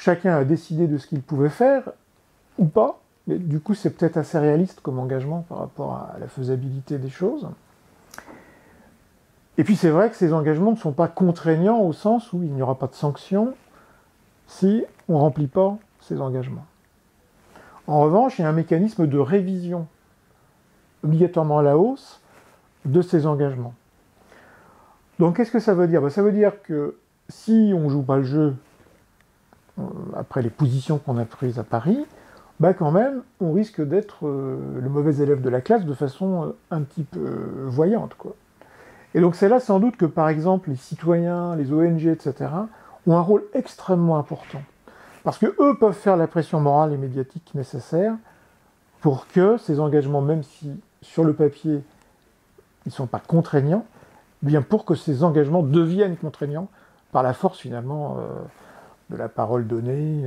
chacun a décidé de ce qu'il pouvait faire, ou pas, mais du coup c'est peut-être assez réaliste comme engagement par rapport à la faisabilité des choses. Et puis c'est vrai que ces engagements ne sont pas contraignants au sens où il n'y aura pas de sanctions si on ne remplit pas ces engagements. En revanche, il y a un mécanisme de révision obligatoirement à la hausse de ces engagements. Donc qu'est-ce que ça veut dire? Ça veut dire que si on ne joue pas le jeu après les positions qu'on a prises à Paris, quand même, on risque d'être le mauvais élève de la classe de façon un petit peu voyante, quoi. Et donc c'est là sans doute que, par exemple, les citoyens, les ONG, etc., ont un rôle extrêmement important. Parce que eux peuvent faire la pression morale et médiatique nécessaire pour que ces engagements, même si sur le papier, ils ne sont pas contraignants, bien pour que ces engagements deviennent contraignants par la force, finalement, de la parole donnée,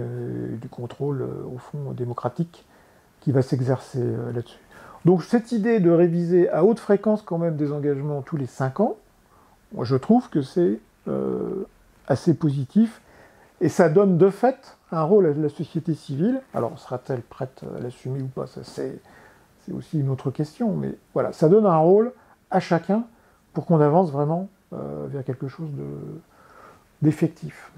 du contrôle, au fond, démocratique qui va s'exercer là-dessus. Donc cette idée de réviser à haute fréquence quand même des engagements tous les 5 ans, moi je trouve que c'est assez positif, et ça donne de fait un rôle à la société civile. Alors sera-t-elle prête à l'assumer ou pas, ça c'est aussi une autre question, mais voilà, ça donne un rôle à chacun pour qu'on avance vraiment vers quelque chose d'effectif.